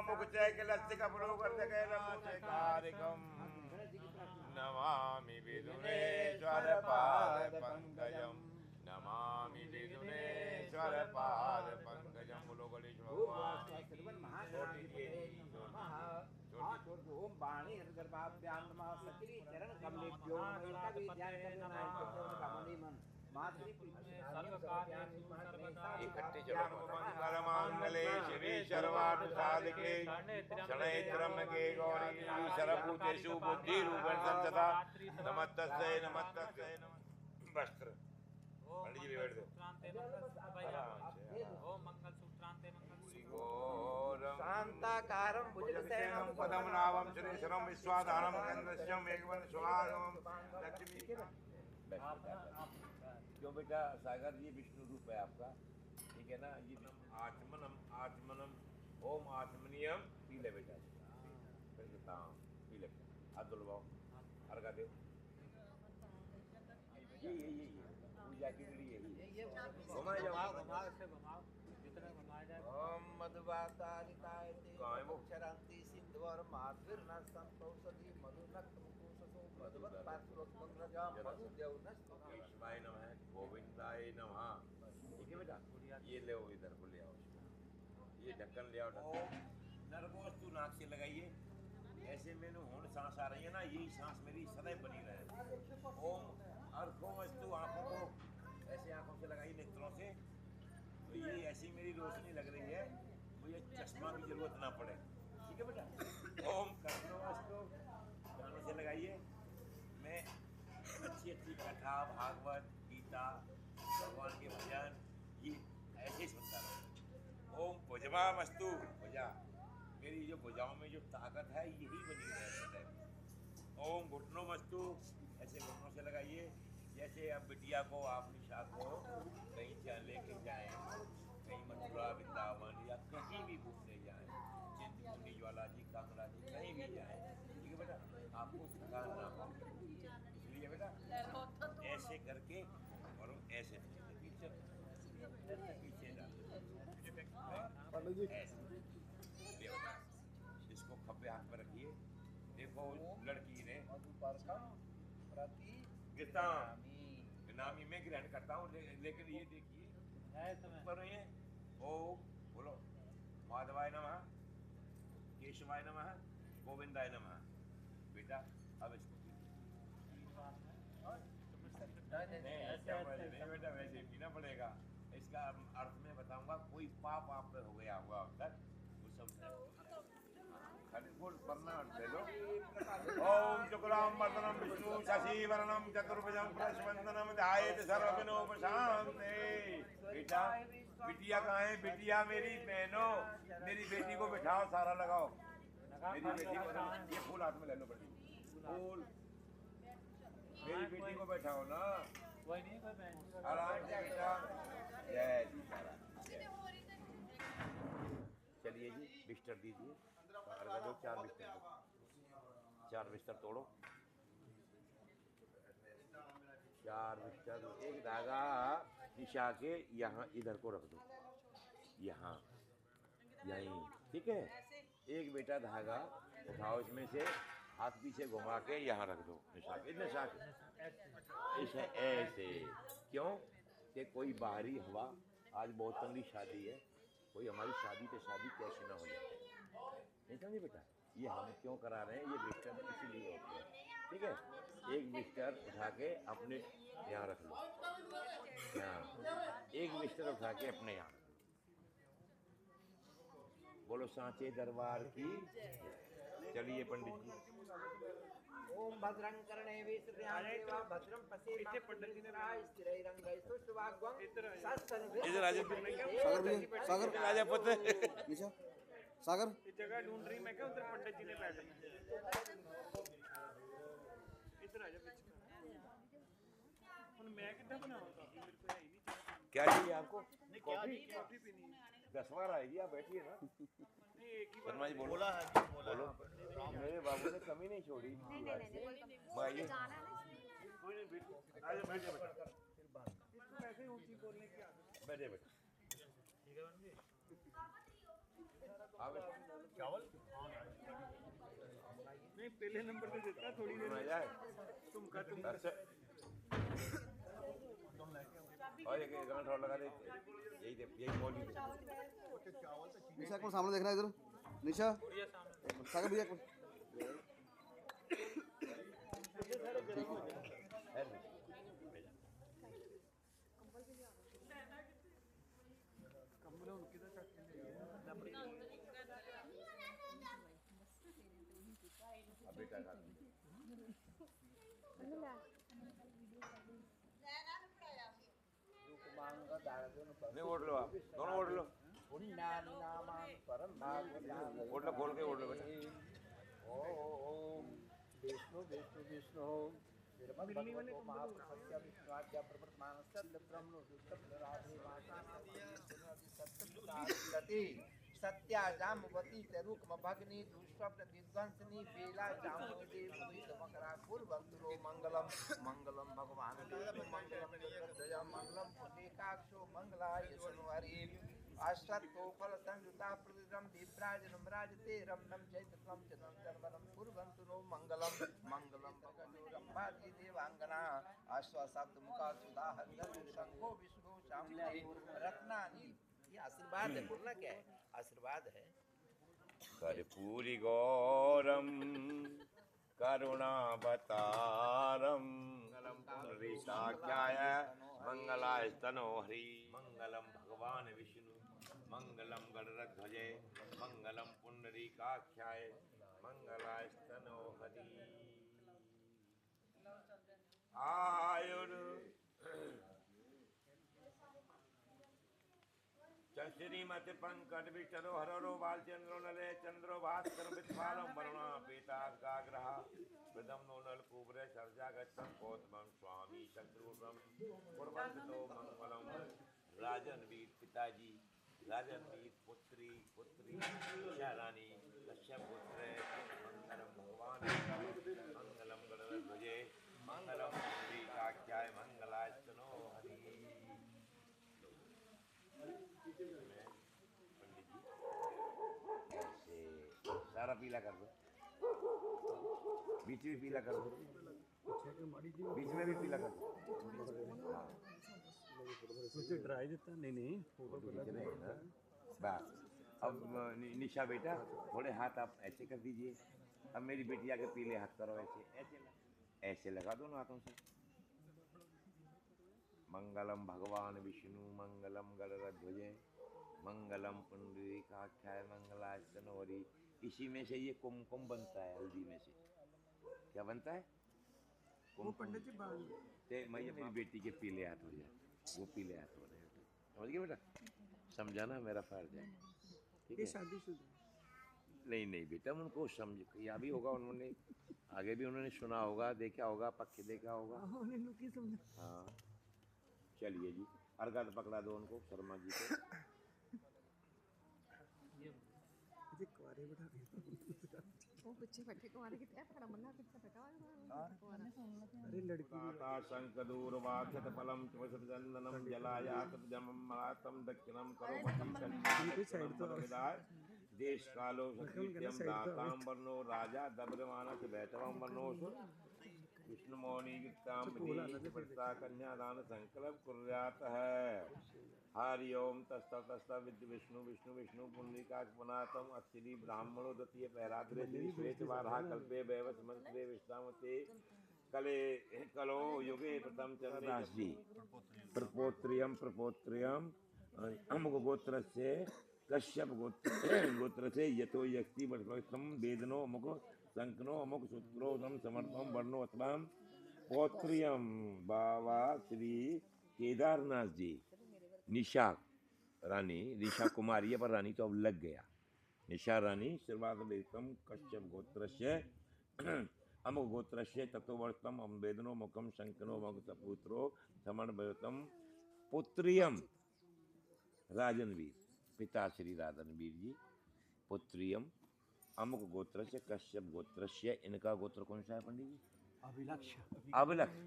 मुकुचैकलस्तिकपुलोकर्तकैलमुचैकारकम् नमामि विदुनेश्वर पाद पंकजम नमामि विदुनेश्वर पाद पंकजम। बोलो गणेश भगवान। ओम वाणी हृदयर्भाभ्याम नमः सकली चरण कमलेभ्यो नमः। कभी ध्यान करना है तो कमली मन मातृ इकट्ठे चलो। मंगलमांगले शिवे सर्वार्थ साधके शरणे त्र्यंबके गौरी सर्वभूतेषु बुद्धिरूपेण संस्थिता नमस्तस्यै नमस्तस्यै वस्त्र पंडित जी बैठ दो। ओम मंगल सूत्रांते मंगल शांताकारं भुजगशयनं पद्मनाभं सुरेशं विश्वाधारं चन्द्रस्यं मेघवर्णं शुभांगं लक्ष्मी। क्यों बेटा सागर जी विष्णु रूप है आपका, ठीक है ना। ये आत्मनम आत्मनम ओम आत्मनियम पी ले बेटा, फिर कहता हूँ पी ले। हाथ धुलवाओ, अर्घा दो। ये पूजा के लिए घुमाए जाओ जितना घुमाया जाए। ओम मधुवातारिताय ते अक्षरांति सिंधुवर माधुर्न संतोषधि मधुनक्त मुकुससो मधुवत पार्श्ववंग्रजा मधुदेवनस्तु। केशवाय नमः गोविंदाय नमः। ठीक है बेटा, ये ले इधर को ले आओ, ये ढक्कन ले आओ। नरगोस्तु नाक से लगाइए, ऐसे मैंने होंठ सांस आ रही है ना, यही सांस मेरी सदैव बनी रहे। ओम अर्घोमस्तु, आंखों को ऐसे आंखों से लगाइए नेत्रों से, तो ये ऐसी मेरी रोशनी लग रही है, मुझे चश्मा की जरूरत ना पड़े। ठीक है बेटा। ओम कर्णोमस्तु, कानों से लगाइए। मैं अच्छी अच्छी कथा भागवत गीता भगवान के भजन ये ऐसे ही सुनता रहूँ। ओम भुजमामस्तु, भुजा मेरी जो भुजाओं में जो ताकत है यही बनी रहे सदैव। ओम घुटनोमस्तु, ऐसे घुटनों से लगाइए जैसे अब बिटिया को आप निशा को कहीं लेके जाएं, कहीं मथुरा वृंदावन या कहीं भी घूमने जाएं, चिंतपूर्णी ज्वाला जी कांगड़ा जी कहीं भी जाएं, ठीक है बेटा, आपको थकान ना हो। इसलिए बेटा ऐसे करके और ऐसे पीछे पीछे इसको खब्बे हाथ में रखिए। देखो लड़की ने नामी में ग्रहण करता हूँ, लेकिन ये देखिए ऊपर है। ओ बोलो माधवाय नमः, केशवाय नमः, गोविंदाय नमः। बेटा अब इसको नहीं बेटा वैसे पीना पड़ेगा। इसका अर्थ में बताऊंगा। कोई पाप आप पे हो गया हुआ अब तक वो सब ओम शुक्लां वरदनं विष्णु शशिवर्णं चतुर्भुजं प्रस्वन्दनं ध्यायेत् सर्वविघ्नोपशान्ते। बेटा बिटिया कहाँ है? बिटिया मेरी बहनों, मेरी बेटी को बिठाओ, सारा लगाओ। मेरी बेटी को ये फूल हाथ में ले लो बेटी, फूल मेरी बेटी को बैठाओ ना। आराम से बेटा। जय जी सारा। चलिए जी बिस्तर दीजिए, दो चार बिस्तर दो, चार बिस्तर तोड़ो, चार बिस्तर। एक धागा निशा के यहाँ इधर को रख दो, यहाँ यहीं, ठीक है। एक बेटा धागा उठाओ, इसमें से हाथ पीछे घुमा के यहाँ रख दो निशा के, निशा के ऐसे ऐसे। क्यों कि कोई बाहरी हवा, आज बहुत तंगी शादी है, कोई हमारी शादी पे शादी कैसे ना हो जाए, नहीं समझे बेटा। ये हम क्यों करा रहे हैं, ये बिस्तर इसीलिए होते हैं, ठीक है। एक बिस्तर उठा के अपने यहाँ रख लो, यहाँ एक बिस्तर उठा के अपने यहाँ। बोलो सांचे दरबार की। चलिए पंडित जी। ओम भद्रं कर्णेभिः श्रुतियान्देवा भद्रं पश्येमाक्षभिर्यजत्राः स्थिरैरङ्गैः सुष्ठुवाग्वं सत्सर्वैः। इधर आजा सागर, आजा पुत्र। सागर इस जगह ढूंढ रही मैं, क्या उधर पंडित जी ने बैठे। इधर आजा पीछे। मैं कितना बनाऊंगा, मेरे को है ही नहीं। क्या चाहिए आपको? कॉफी पीनी है। 10 बार आएगी, आप बैठिए ना। शर्मा जी बोलो, बोलो। मेरे बाबू ने कमी नहीं छोड़ी। आइए, बैठे बैठे। नहीं पहले नंबर पे देता थोड़ी देर आ में जाए तुम का अच्छा और एक गांठ और लगा दे यही बोल ही निशा को सामने देखना इधर निशा सागर भैया को नहीं ओढ़ लो आप दोनों ओढ़ लो पुण्यानि नामानि परम भागवतानि ओढ़ लो खोल के ओढ़ लो बेटा ओम विष्णु विष्णु विष्णु श्रीमद्भगवतो महापुरुषस्य विष्णुआद्य प्रवर्तमानस्य ब्रह्मणो दुष्टं राधे मातानाति सत्या जामवती तरुक्म भगनी दुष्स्वप्न विध्वंसनी बेला जामुनी देवी मकरा कुर्वन्तु मंगलम मंगलम भगवान देव मंगलम जय मंगलम पुण्यकाक्षो मंगलाय सुनहरि अष्टतो फल संयुता प्रतिदम विभ्राजनम राजते रमणम चैत्रम चनम चर्वणम कुर्वन्तु नो मंगलम मंगलम भगवतो रंभाति देवांगना अश्व शब्द मुखा सुधा हंदर शंखो विष्णु शामली रत्नानि ये आशीर्वाद है बोलना क्या है आशीर्वाद है कर्पूरी गौरम करुणावतारम मंगलम पुनरीकाख्याय मंगलाय तनोहरि मंगलम भगवान विष्णु मंगलम गणरध्वजे मंगलम पुनरीकाख्याय मंगलाय तनोहरि आयुर श्रीमति पंकज विचरो हरो बालचंद्रो नले चंद्रो भास्कर विद्वालम वरुणा पीताग्रह प्रदम नो नल कुबरे सर्जा गच्छं गौतमं स्वामी शत्रुघ्नं कुर्वन्तो मंगलम राजनवीर पिताजी राजनवीर पुत्री शारानी कश्यप पुत्र मंगलम भगवान मंगलम गणध्वजे मंगलम श्रीकाख्याय मंगलाय तनो हरि सारा पीला कर दो बीच में पीला कर दो बीच में भी पीला कर दो ड्राई देता नहीं बस अब निशा बेटा थोड़े हाथ आप ऐसे कर दीजिए अब मेरी बेटिया के पीले हाथ करो ऐसे लगा दो ना हाथों से मंगलम भगवान विष्णु मंगलम गणरध्वजे मंगलम पुंडरीकाख्याय मंगलाय तनोहरि इसी में से ये कुमकुम बनता है हल्दी में से क्या बनता है वो पंडित जी बाल मैं मेरी बेटी के पीले हाथ हो जाए वो पीले हाथ हो रहे हैं समझ गए बेटा समझाना मेरा फर्ज है ठीक है शादीशुदा नहीं बेटा उनको समझ या भी होगा उन्होंने आगे भी उन्होंने सुना होगा देखा होगा पक्के देखा होगा हाँ चलिए जी अर्घा पकड़ा दो उनको शर्मा जी को वो पीछे बैठे कुंवारे की तरह पकड़ा मन्ना पीछे बैठा अरे लड़की शंख दूर वाक्षत फलम चंदनम जलायात जमम दक्षिणम करो देश कालो सत्यम दाताम वर्णो राजा दब्रमानस वैतवम वर्णोस विष्णुमौनि गीताम प्रता कन्यादान संकल्प कुर्यात है हरि ओम तस्ता विद्य विष्णु विष्णु विष्णु पुण्यकात्मनातम अक्षरी ब्राह्मणो द्वितीय पैराग्रे श्वेत वारा कल्पे वैवस मंत्रे विश्रामते कले कलो युगे प्रथम चंद्रदास जी प्रपोत्रियम अमुक गोत्र से कश्यप गोत्र से यथो यक्ति वर्षम वेदनो अमुक संकनो अमुक सूत्रोदम समर्थम वर्णो अथवा पौत्रियम बाबा श्री केदारनाथ जी निशा रानी निशा कुमारी है पर रानी तो अब लग गया निशा रानी सर्वाधिकम कश्यप गोत्रस्य अमुक गोत्रस्य तत्वर्तम अम्बेदनो मुखम शंकनो मुख सपुत्रो समन्वयतम पुत्रियम राजनवीर पिता श्री राजनवीर जी पुत्रियम अमुक गोत्र से कश्यप गोत्र से इनका गोत्र कौन सा है पंडित जी अभिलक्ष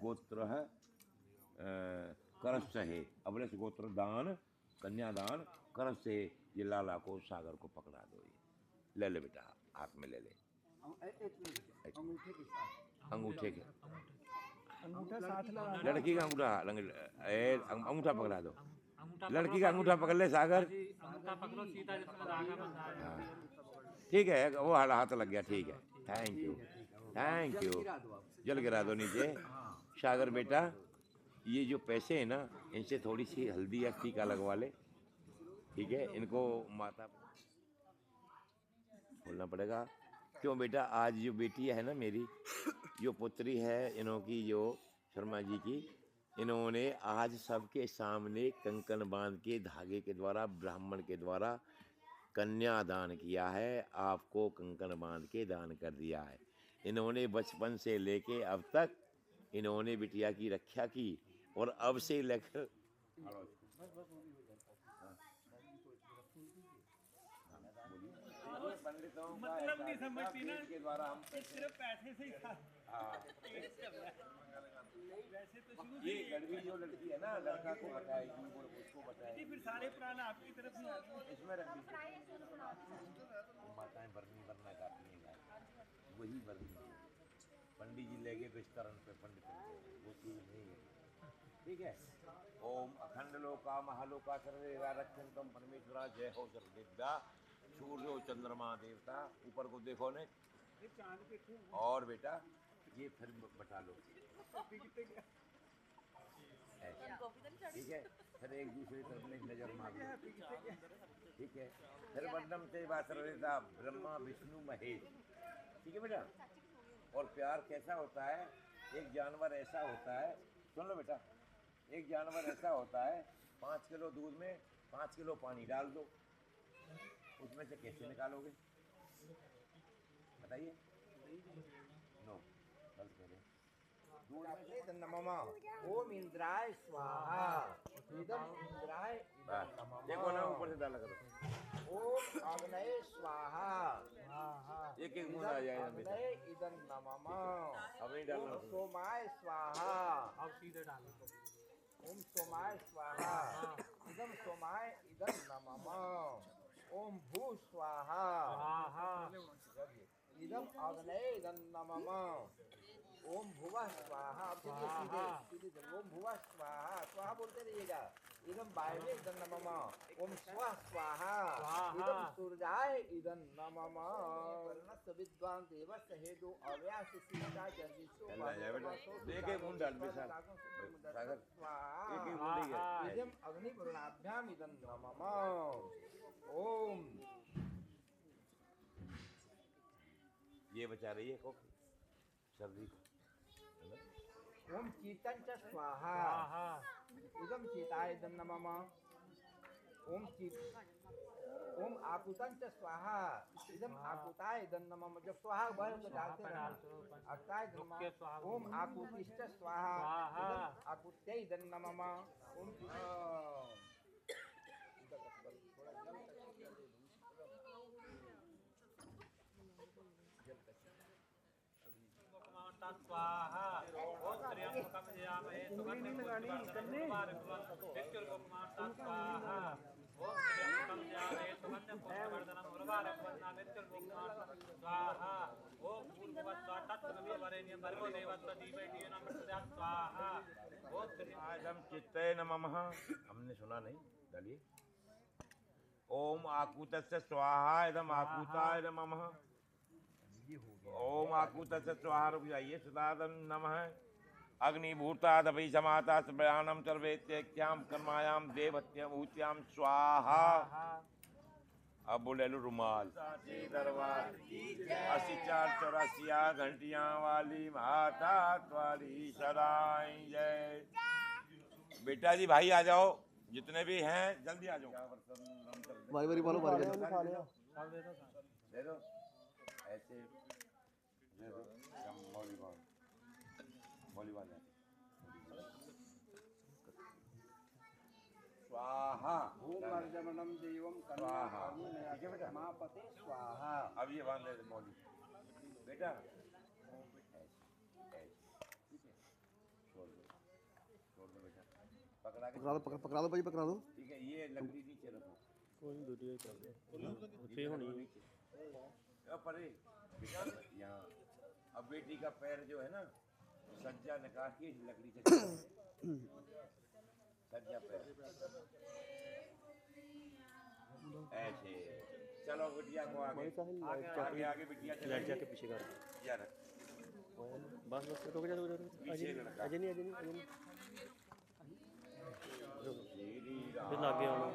गोत्र है करस्य है अभिलक्ष गोत्र दान कन्यादान कर से ये लाला को सागर को पकड़ा दो। ये ले ले बेटा, हाथ में ले ले अंगूठे के, अंगूठा साथ लगा लड़की का अंगूठा अंगूठा पकड़ा दो, लड़की का अंगूठा पकड़ ले सागर। अंगूठा पकड़ो सीधा जिसमें धागा बंधा है। हाँ ठीक है, वो हाथ लग गया, ठीक है, थैंक यू थैंक यू। जल गिरा दो नीचे। सागर बेटा, ये जो पैसे हैं ना, इनसे थोड़ी सी हल्दी या टीका लगवा ले, ठीक है। इनको माता बोलना पड़ेगा। क्यों बेटा, आज जो बेटी है ना मेरी, जो पुत्री है इन्हों की, जो शर्मा जी की, इन्होंने आज सबके सामने कंकन बांध के धागे के द्वारा ब्राह्मण के द्वारा कन्यादान किया है। आपको कंकन बांध के दान कर दिया है। इन्होंने बचपन से लेके अब तक इन्होंने बिटिया की रक्षा की, और अब से लेकर मतलब नहीं समझती ना के द्वारा हम सिर्फ पैसे से ही था। वैसे तो शुरू ये गड़वी जो लड़की है ना, लड़का को बताएगी, वो उसको बताएगी। फिर सारे प्राण आपकी तरफ से आते हैं। इसमें रख माताएं बरनी वरना गाती हैं, वही बरनी है। पंडित जी लेके बिस्तर पे पंडित वो चीज नहीं है, ठीक है। ओम अखंड लोका महालोका सर्वे रक्षन्तम परमेश्वरा, जय हो सर्वदेवता, सूर्य चंद्रमा देवता। ऊपर को देखो ने, और बेटा ये फिर बता लो, ठीक है। फिर एक दूसरे तरफ में नजर मारो, ठीक है। फिर वर्णम से बात रहता ब्रह्मा विष्णु महेश, ठीक है बेटा। और प्यार कैसा होता है, एक जानवर ऐसा होता है, सुन लो बेटा, एक जानवर ऐसा होता है, 5 किलो दूध में 5 किलो पानी डाल दो, उसमें से कैसे निकालोगे बताइए? नो, गलत कह रहे हैं। नमः ओम इंद्राय स्वाहा, इदम इंद्राय इदं नमः। देखो ना, ऊपर से डाला करो। ओम अग्नये स्वाहा, एक एक बूंद आ जाएगा बेटा, अग्नये इदं नमः। अब नहीं डालना। ओम सोमाय स्वाहा, अब सीधे डालो। ओम सोमाय स्वाहा, इदं सोमाय इदं नमः। ओम भू स्वाहा, इदं अग्नये इदं नमः। ओम भुवः स्वाहा, अब चलिए सीधे सीधे। ओम भुवः स्वाहा, स्वाहा बोलते रहिएगा। इदं वायवे इदं नमः। ओम स्वः स्वाहा, इदं सूर्याय इदं नमः। वर्णस्य विद्वान् देवस्य हेदो अव्यास सीता जर्जिषो एक एक बूंद डाल बेटा सागर, एक एक बूंद ही है। इदं अग्निपूर्णाभ्याम इदं नमः। ओम ये बचा रही है को सर्दी। ओम चीतं च स्वाहा, इदं चीताय इदं नमः। ओम आकुतं च स्वाहा, इदं आकुताय इदं नमः। जब स्वाहा बल तो डालते रहना, अक्ताय इदं नमः। ओम आकुतिश्च स्वाहा, इदं आकुत्यै इदं नमः। ओम स्वाहा। ओम त्र्यंबकम यजामहे सुगंधिं पुष्टिवर्धनम् स्वाहा। ओम त्र्यंबकम यजामहे सुगंधिं पुष्टिवर्धनम् स्वाहा। ओम भूर्भुवस्सुवः तत्सवितुर्वरेण्यं भर्गो देवस्य धीमहि धियो न प्रचोदयात् स्वाहा। ओम आदम चित्तये नमः। हमने सुना नहीं, डालिए। ओम आकुतस्य स्वाहा, इदम आकुताय नमः। ओम आकुतस्य स्वाहा, रुक जाइए, सुदादन नमः। अग्निभूतादपि समाता प्रयाणम सर्वेत्याम कर्मायाम देवत्यम ऊच्याम स्वाहा। अब बोले लो रुमाल। दरबार 84 घंटियां वाली माता वाली सदाई जय। बेटा जी भाई आ जाओ, जितने भी हैं जल्दी आ जाओ। बारी बारी बोलो, बारी बारी। दे दो ऐसे, दे दो वॉलीबॉल वॉलीबॉल है। स्वाहा ओम अर्जमनम देवम स्वाहा। करुणया ठीक है बेटा, मापते स्वाहा। अब ये बांध दे मौली बेटा, ऐसे ऐसे, ठीक है, छोड़ दो बेटा। पकड़ा के पकड़ा दो भाई, पकड़ा दो। ठीक है, ये लकड़ी नीचे रखो। कोई वीडियो चल रहा है उठे होनी परे यहाँ। अब बेटी का पैर जो है ना सज्जा निकाल के लकड़ी से सज्जा पैर ऐसे। चलो बिटिया को आगे आगे आगे बिटिया लाइट जाके पीछे कर यार बस बस रुक जा पीछे लड़का अजय नहीं फिर लागे आना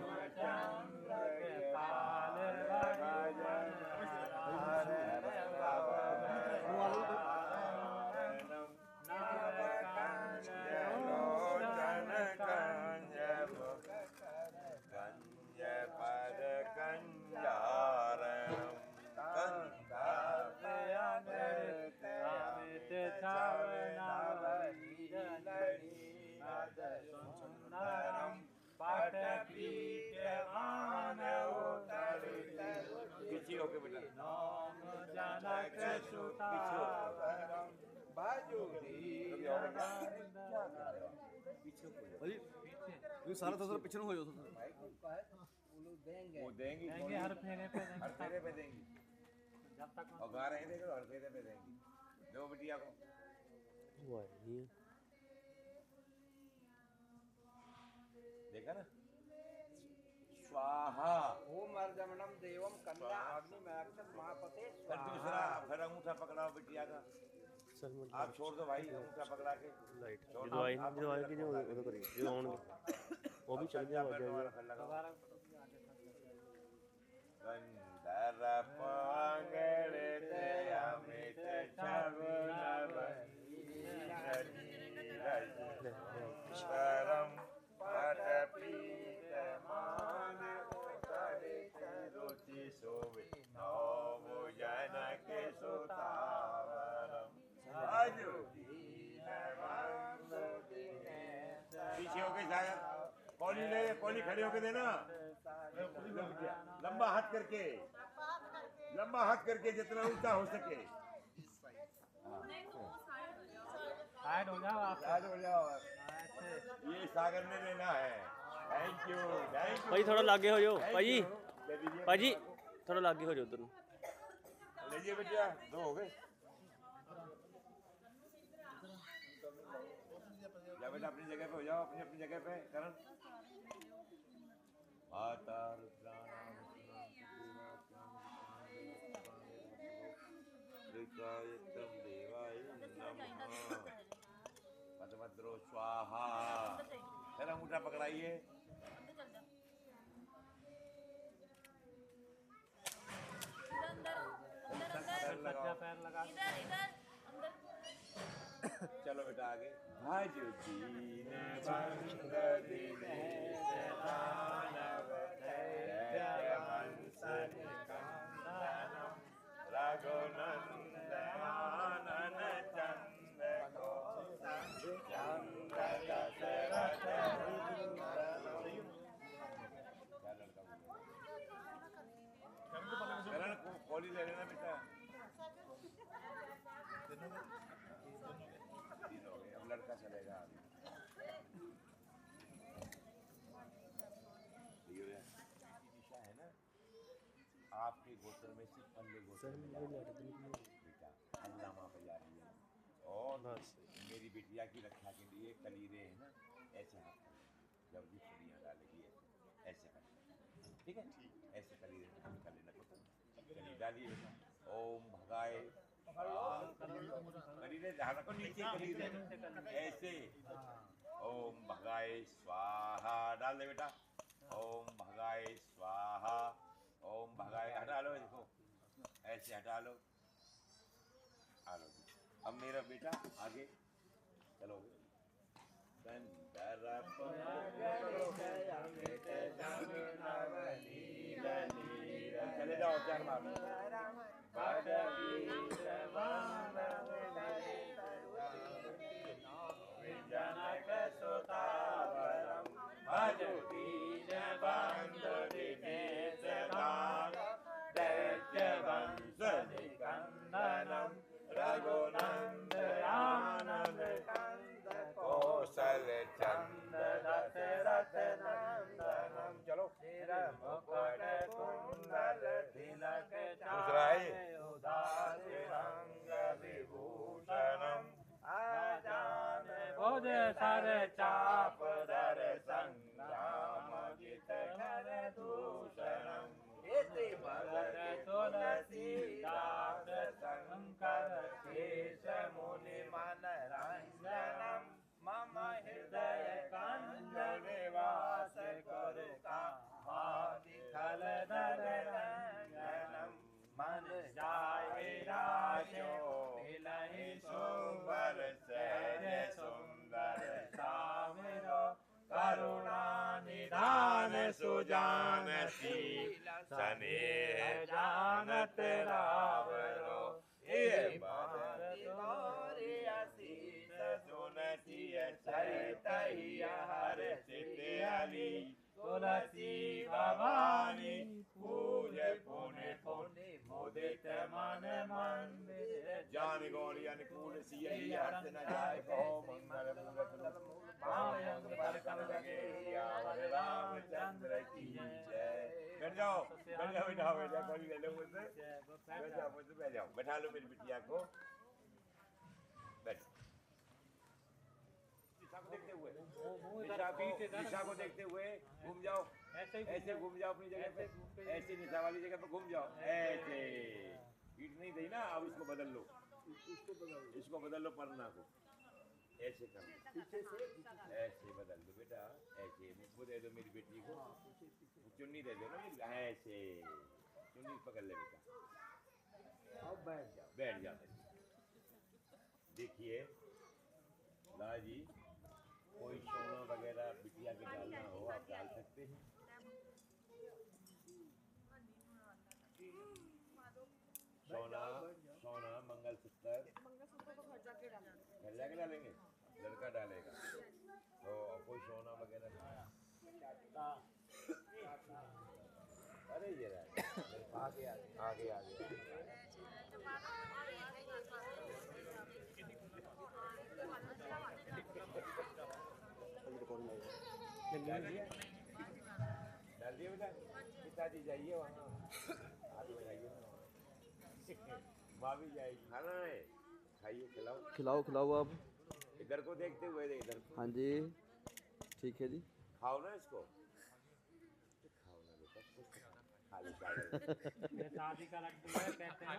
पीछे होके बेटा ये सारा थोड़ा पीछे हो जाओ। वो देंगी हर फेरे पे हर फेरे पे देंगी जब तक और गा रहे थे हर फेरे पे देंगी। दो बिटिया को हुआ ये देखा ना स्वाहा। ओम अर्जमनम देवम कन्या अग्नि मैक्षस महापते फिर दूसरा फिर अंगूठा पकड़ाओ बिटिया का। आप छोड़ दो भाई अंगूठा पकड़ा के लाइट जो आई की जो उधर करिए जो आउंगे वो भी चल गया दोबारा गंधर पांगले ते अमित शबनम पटपीत मान उतरित रुचि शोभे नव जनक सुतावरम आजु पीछे होके जाकर कौली ले कौली खड़े होके देना लंबा हाथ करके जितना ऊंचा हो सके। साइड हो जाओ आप साइड हो जाओ। ये सागर ने लेना है। थैंक यू भाई थोड़ा लागे हो जाओ भाजी थोड़ा लागे हो जाओ उधर लीजिए बेटिया दो हो गए। जा बेटा अपनी जगह पे हो जाओ अपनी जगह पे करण। माता देवाय नमः पद्मद्रो स्वाहा। फिर अंगूठा पकड़ाइए। पैर लगा चलो बेटा आगे। भाजो दीन बंद दिने रघुनंदन चंद को चंद दशरथ करण को कॉली ले लेना बेटा। अब लड़का चलेगा अभी। दिशा है ना आपके गोत्र में से पल्ले गोत्र बेटा अल्लामा पे जा रही है और मेरी बिटिया की रक्षा के लिए कलीरे है ना ऐसे हाथ जब भी छुड़ियाँ डालेगी ऐसे कर ठीक है ऐसे कलीरे कर लेना कली डालिए बेटा। ओम भगाए कलीरे ध्यान रखो नीचे कलीरे ऐसे। ओम भगाए स्वाहा डाल दे बेटा। ओम भगाए स्वाहा। ओम भगाए हटा लो इसको ऐसे हटा लो। आ लो अब मेरा बेटा आगे चलो। चले जाओ चार बार। जनक सुतावरम भजो दीन बंधु दिनेश दान दैत्य वंश निकंदनम रघुनंदन आनंद कंद कौशल चंद दशरथ सर चाप दर संग्राम जित घर दूषणम इति भगत तुलसीदास शंकर शेष मुनि मन रंजनम मम हृदय कंज निवास कुरु कामादि खल दर रंजनम मन जाय राजो मिलहि सुवर सहज सुंदर सामिरो करुणा निधान सुजान शील स्नेह जानत रावरो ये बारी असीस सुनती चरित हर चित अली तुलसी भवानी पूज पुण्य पुण्य मुदित मन मंदिर जान गौरी अनुकूल सियहि हर्ष न जाय कहो मंगल मूलत पायंग पर कल लगे यावर रामचंद्र की जय। बैठ जाओ बैठा कोई ले लो मुझसे बैठ जाओ बैठा लो मेरी बिटिया को बैठ दिशा को देखते हुए घूम जाओ ऐसे घूम जाओ अपनी जगह पे ऐसे निशा वाली जगह पे घूम जाओ ऐसे पीठ नहीं दी ना अब इसको बदल लो इसको बदल लो पन्ना को ऐसे कर पीछे से ऐसे बदल दो बेटा ऐसे मुझको दे दो मेरी बेटी को चुन्नी दे दो ना मेरी ऐसे चुन्नी पकड़ ले बेटा अब बैठ जाओ देखिए लाला जी कोई सोना वगैरह बिटिया के डालना हो आप डाल सकते हैं सोना मंगलसूत्र तो घर जाके डालेंगे लड़का डालेगा तो कोई सोना वगैरह अरे ये आगे डाल दिया बेटा पिताजी जाइए वहाँ हाथ लगाइए माँ भी जाएगी खाना है खाइए खिलाओ आप इधर को देखते हुए इधर हाँ जी ठीक है जी खाओ ना इसको खाओ ना बेटा खाली शादी का रख दिया कहते हैं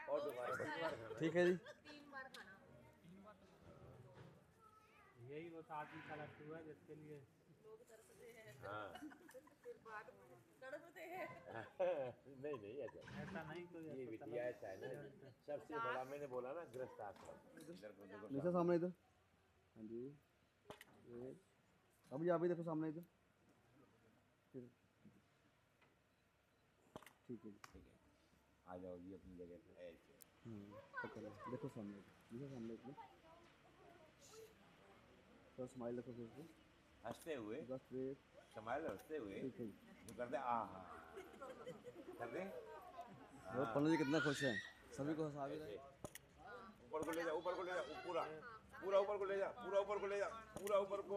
और दोबारा खाना ठीक है जी यही वो शादी का लट्टू है जिसके लिए हाँ नहीं ऐसा नहीं कोई ये बिटिया ऐसा है ना सबसे बड़ा मैंने बोला ना गृहस्थ आश्रम निशा सामने इधर हाँ जी अब जी आप भी देखो सामने इधर ठीक है आ जाओ जी अपनी जगह पे ऐसे देखो सामने निशा सामने इधर तो स्माइल रखो फिर से हंसते हुए बस वेट स्माइल हंसते हुए ठीक है जो कर दे कर दे और पंडित जी कितना खुश हैं सभी को हंसा भी रहे ऊपर को ले जा पूरा ऊपर को ले जा पूरा ऊपर को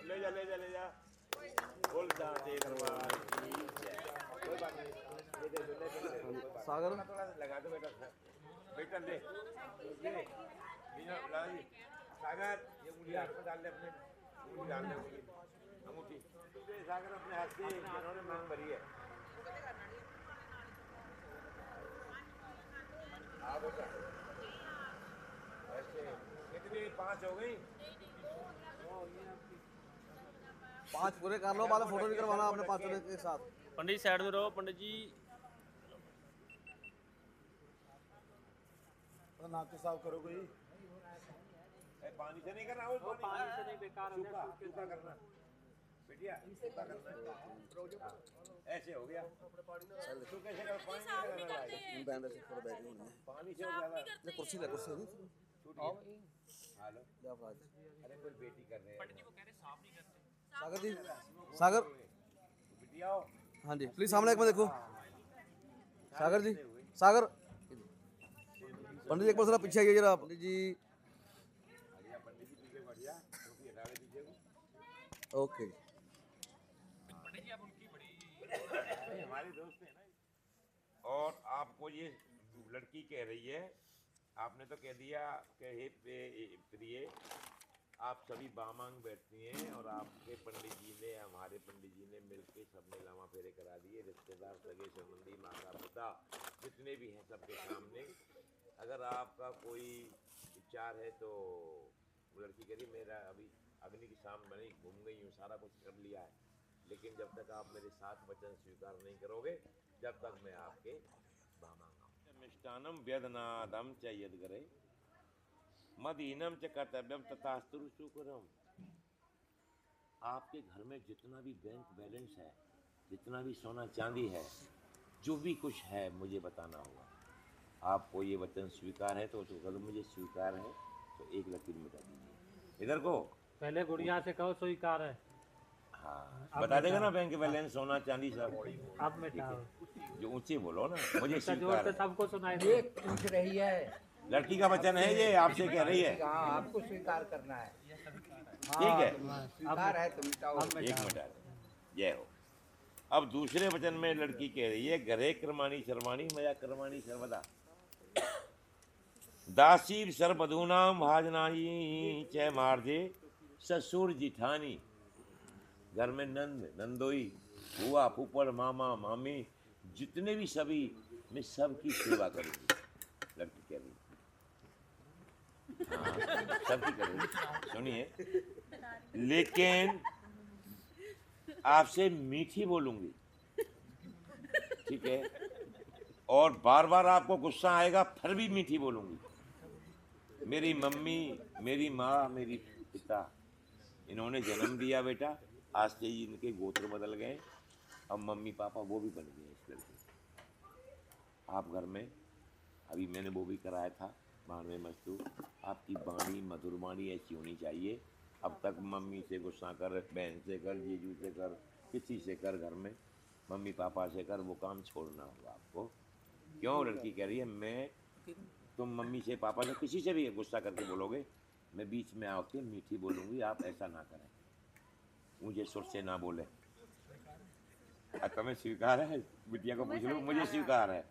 ले जा ले जा बोल जाते दरबार की जय कोई बात नहीं ले सागर लगा दो बेटा ले सागर ये उंगली हाथ में डाल ले अपने उंगली डाल ले अंगूठी सागर अपने हाथ से जिन्होंने मांग भरी है बेटा ऐसे कितनी 5 हो गई 5 पूरे कर लो वाला फोटो भी करवाना आपने 5 के साथ पंडित साइड में रहो पंडित जी नाक के साफ करो कोई पानी से नहीं करना वो पानी से नहीं बेकार हो जाए सूखा करना बिटिया सूखा करना ऐसे हो गया तू कैसे कर पानी नहीं करना बैंड से थोड़ा बैठ होने पानी से हो ज्यादा ये कुर्सी ले कुर्सी नहीं छूट गया हेलो क्या बात अरे कोई बेटी कर रहे हैं सागर जी सागर बिटिया हाँ जी प्लीज सामने एक बार देखो सागर जी सागर पंडित जी एक बार जरा पीछे आइए जरा पंडित जी पंडित जी पीछे बढ़िया टोपी हटा ले पीछे ओके हमारे दोस्त है ना और आपको ये लड़की कह रही है आपने तो कह दिया कि हे प्रिय, आप सभी बामांग बैठती हैं और आपके पंडित जी ने, हमारे पंडित जी ने मिलके सबने लामा फेरे करा दिए, रिश्तेदार सगे संबंधी माता पिता जितने भी हैं सबके सामने। अगर आपका कोई विचार है तो वो लड़की कह रही मेरा अभी अग्नि की शाम बनी, घूम गई हूँ, सारा कुछ कर लिया है, लेकिन जब तक आप मेरे साथ वचन स्वीकार नहीं करोगे जब तक मैं आपके बामांग मिष्टानम व्यदनादम च यद्गरे मदीनम च कर्तव्यम तथास्तु सुकरम। आपके घर में जितना भी बैंक बैलेंस है, जितना भी सोना चांदी है, जो भी कुछ है मुझे बताना होगा। आपको ये वचन स्वीकार है तो अगर मुझे स्वीकार है तो 1 लकीर मिटा दीजिए। इधर को पहले गुड़िया से कहो स्वीकार है। हाँ बता देगा ना बैंक बैलेंस सोना चांदी सब। अब मिटाओ, जो ऊंचे बोलो ना, मुझे जोर स्वीकार से है। सबको सुनाई ये दे। पूछ रही है, लड़की का वचन है ये, आपसे कह रही है। हाँ आपको स्वीकार करना है। ठीक है, स्वीकार है तो मिटाओ। अब 1 मिटा दो। जय हो। अब दूसरे वचन में लड़की कह रही है, घरे कर्माणी शर्माणी मया कर्माणी सर्वदा दासी सर्वधूनाम भाजनाई च मार्जे ससुर जिठानी। घर में नंद नंदोई बुआ फूफड़ मामा मामी जितने भी सभी, मैं सबकी सेवा करूंगी। लड़की कह रही हाँ सबकी करूंगी, सुनिए, लेकिन आपसे मीठी बोलूंगी, ठीक है, और बार बार आपको गुस्सा आएगा फिर भी मीठी बोलूंगी। मेरी मम्मी, मेरी माँ, मेरी पिता, इन्होंने जन्म दिया बेटा, आज से ही इनके गोत्र बदल गए, अब मम्मी पापा वो भी बन गए इस लड़के। आप घर में अभी मैंने वो भी कराया था 92 मजदूर, आपकी वाणी मधुर वाणी ऐसी होनी चाहिए। अब तक मम्मी से गुस्सा कर, बहन से कर, जीजू से कर, किसी से कर, घर में मम्मी पापा से कर, वो काम छोड़ना होगा आपको। क्यों? लड़की कह रही है मैं, तुम मम्मी से पापा से किसी से भी गुस्सा करके बोलोगे, मैं बीच में आके मीठी बोलूँगी, आप ऐसा ना करें, मुझे सुर से ना बोले। तुम्हें स्वीकार है? बिटिया को पूछ लो, मुझे स्वीकार है।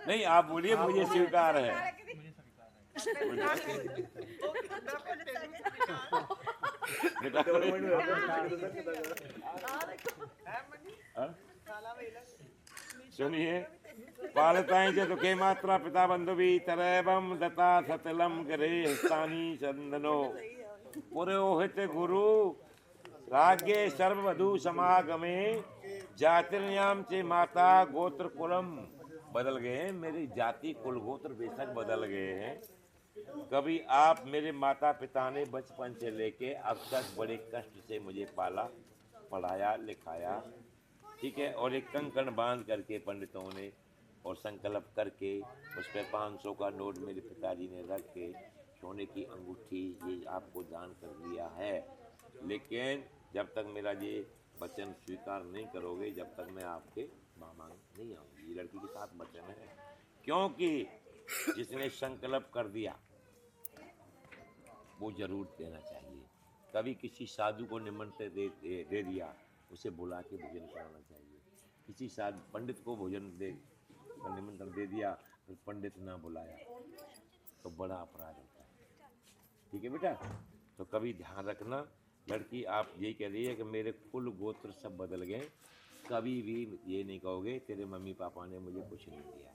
नहीं आप बोलिए मुझे स्वीकार है। सुनिए, पालताएं च दुखे मात्रा पिता बंधु भी तरैवम दत्ता सतलम गरे हस्तानी चंदनो पुरोहित गुरु राज्ञे सर्ववधु समागमे जातिर्याम चे माता गोत्र कुलम। बदल गए हैं, मेरी जाति कुल गोत्र बेशक बदल गए हैं। कभी आप मेरे माता पिता ने बचपन से लेके अब तक बड़े कष्ट से मुझे पाला, पढ़ाया, लिखाया, ठीक है, और एक कंकण बांध करके पंडितों ने और संकल्प करके उस पर 500 का नोट मेरे पिताजी ने रख के सोने की अंगूठी ये आपको दान कर दिया है। लेकिन जब तक मेरा ये वचन स्वीकार नहीं करोगे, जब तक मैं आपके मामा नहीं आऊँगी। ये लड़की के साथ वचन है, क्योंकि जिसने संकल्प कर दिया वो जरूर देना चाहिए। कभी किसी साधु को निमंत्रण दे दिया, उसे बुला के भोजन कराना चाहिए। किसी साधु पंडित को भोजन निमंत्रण दे दिया, फिर पंडित ना बुलाया तो बड़ा अपराध होता है। ठीक है बेटा, तो कभी ध्यान रखना। लड़की आप यही कह रही है कि मेरे कुल गोत्र सब बदल गए, कभी भी ये नहीं कहोगे तेरे मम्मी पापा ने मुझे कुछ नहीं दिया,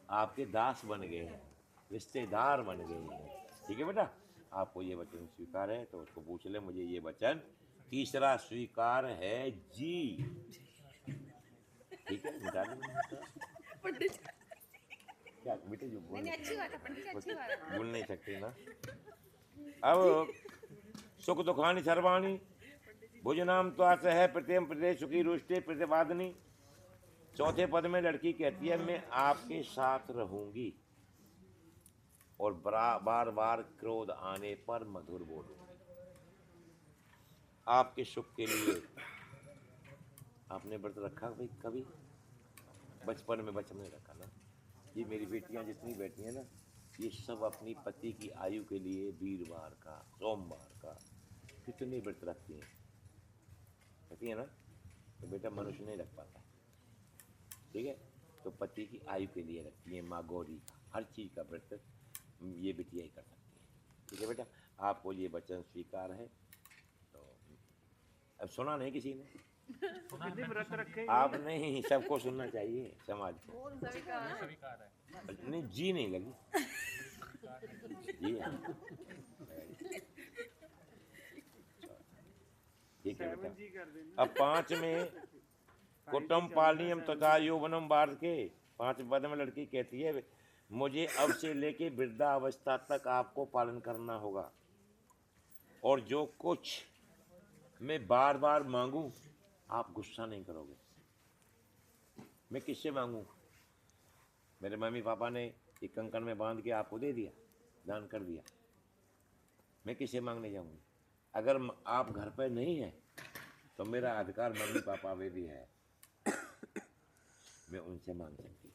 आपके दास बन गए हैं, रिश्तेदार बन गए हैं। ठीक है बेटा, आपको ये वचन स्वीकार है तो उसको पूछ ले, मुझे ये वचन तीसरा स्वीकार है जी। ठीक है, मिटा दो। क्या बेटे जो बोल, अच्छी बात है पंडित जी, अच्छी बात है। भूल नहीं सकते ना। अब सुख दुखानी सर्वाणी भुजनाम तो आस है प्रत्यम प्रत्यय सुखी रुष्टे प्रतिवादनी। चौथे पद में लड़की कहती है मैं आपके साथ रहूंगी और बार बार क्रोध आने पर मधुर बोलूंगी। आपके सुख के लिए आपने व्रत रखा भाई कभी? बचपन में रखा ना। ये मेरी बेटियां जितनी बैठी हैं ना, ये सब अपनी पति की आयु के लिए वीरवार का, सोमवार का कितने व्रत रखती हैं, कहती है ना। तो बेटा मनुष्य नहीं रख पाता, ठीक है, तो पति की आयु के लिए रखती है माँ गौरी का। हर चीज़ का व्रत ये बिटिया ही कर सकती है। ठीक है बेटा, आपको ये वचन स्वीकार है। तो अब सुना नहीं किसी ने, व्रत रखे आप नहीं, सबको सुनना चाहिए समाज को। स्वीकार है। नहीं जी नहीं लगी जी हाँ। ठीक है बेटा। अब 5 में कुटुम पालनीयम तथा यौवनम बाढ़ के 5 पद में लड़की कहती है मुझे अब से लेके वृद्धावस्था तक आपको पालन करना होगा, और जो कुछ मैं बार बार मांगू आप गुस्सा नहीं करोगे। मैं किससे मांगू? मेरे मम्मी पापा ने एक कंकड़ में बांध के आपको दे दिया, दान कर दिया, मैं किससे मांगने जाऊंगी? अगर आप घर पर नहीं हैं तो मेरा अधिकार मम्मी पापा में भी है, मैं उनसे मांग सकती हूँ।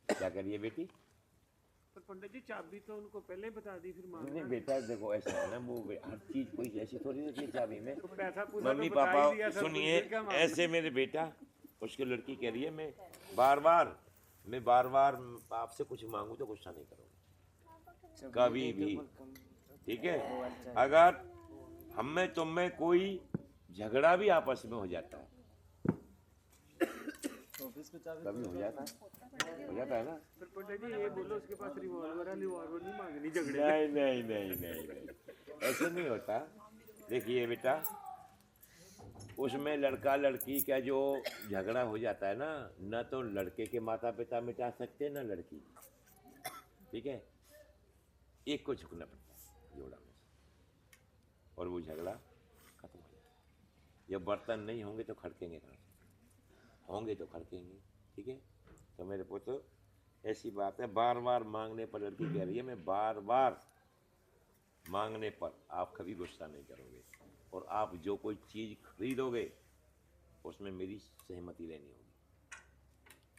क्या करिए बेटी? पर पंडित जी चाबी तो उनको पहले बता दी, फिर मांगना नहीं बेटा, देखो ऐसा है ना, वो हर चीज कोई ऐसी थोड़ी होती है चाबी में। तो पैसा पूरा मम्मी तो बता ही पापा दिया सब, सुनिए, फिर क्या मांगना? ऐसे मेरे बेटा, उसकी लड़की कह रही है मैं बार बार आपसे कुछ मांगू तो गुस्सा नहीं करोगे कभी भी। ठीक है, अगर हम में तुम में कोई झगड़ा भी आपस में हो जाता है, कभी हो जाता है ना। पर पंडित जी ये बोलो उसके पास रिवॉल्वर है, रिवॉल्वर नहीं मांगनी झगड़े में। नहीं, ऐसे नहीं होता। देखिए बेटा, उसमें लड़का लड़की का जो झगड़ा हो जाता है ना तो लड़के के माता पिता मिटा सकते ना लड़की। ठीक है, एक को झुकना पड़ता है जोड़ा में, और वो झगड़ा खत्म हो जाता है। जब बर्तन नहीं होंगे तो खड़केंगे कहाँ से? होंगे तो खड़केंगे। ठीक है, तो मेरे पुत्र ऐसी बात है, बार बार मांगने पर लड़की कह रही है मैं बार बार मांगने पर आप कभी गुस्सा नहीं करोगे, और आप जो कोई चीज़ खरीदोगे उसमें मेरी सहमति लेनी होगी।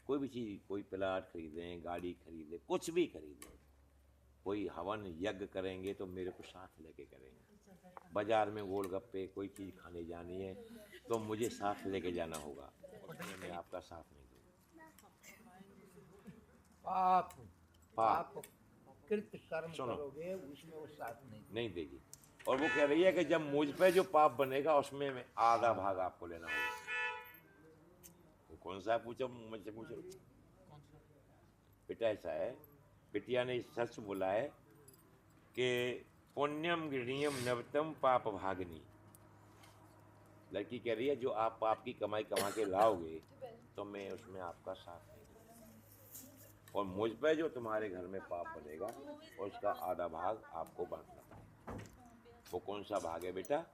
कोई भी चीज़, कोई प्लाट खरीदें, गाड़ी खरीदें, कुछ भी खरीदें, कोई हवन यज्ञ करेंगे तो मेरे को साथ लेके करेंगे। बाजार में गोलगप्पे कोई चीज़ खाने जानी है तो मुझे साथ लेके जाना होगा, उसमें मैं आपका साथ नहीं दूँगा। पाप कृत कर्म सुनो। करोगे उसमें वो साथ नहीं देगी। और वो कह रही है कि जब मुझ पे जो पाप बनेगा उसमें मैं आधा भाग आपको लेना होगा। तो कौन सा पूछो, मुझसे पूछो बेटा। ऐसा है, बिटिया ने सच बोला है कि पुण्यम गृहणीयम नवतम पाप भागनी। लड़की कह रही है जो आप पाप की कमाई कमा के लाओगे तो मैं उसमें आपका साथ नहीं दूंगा, और मुझ पे जो तुम्हारे घर में पाप बनेगा उसका आधा भाग आपको बांटना पड़ेगा। वो कौन सा भाग है बेटा?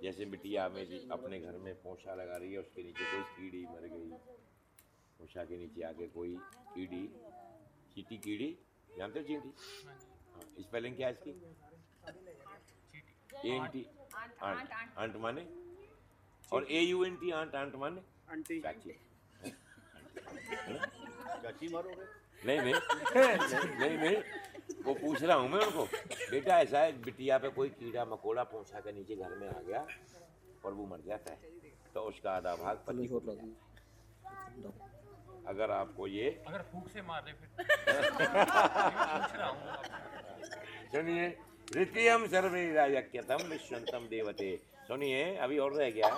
जैसे बिटिया मेरी अपने घर में पोछा लगा रही है, उसके नीचे कोई कीड़ी मर गई, पोछा के नीचे आके कोई कीड़ी, चीटी कीड़ी, जानते हो चीटी? हाँ, स्पेलिंग क्या है इसकी? ANT, आंट माने, और AUNT आंट माने आंटी। चाची। चाची मारोगे? नहीं, वो पूछ रहा हूँ मैं उनको। बेटा ऐसा है, बिटिया पे कोई कीड़ा मकोड़ा पोंछा के नीचे घर में आ गया और वो मर जाता है तो उसका आधा भाग पति को मिल जाता है। अगर आपको ये अगर फूक से मार दे फिर पूछ रहा हूँ। सुनिए, ऋतियम सर्वे राजक्यतम विश्वंतम देवते। सुनिए, अभी और रह गया।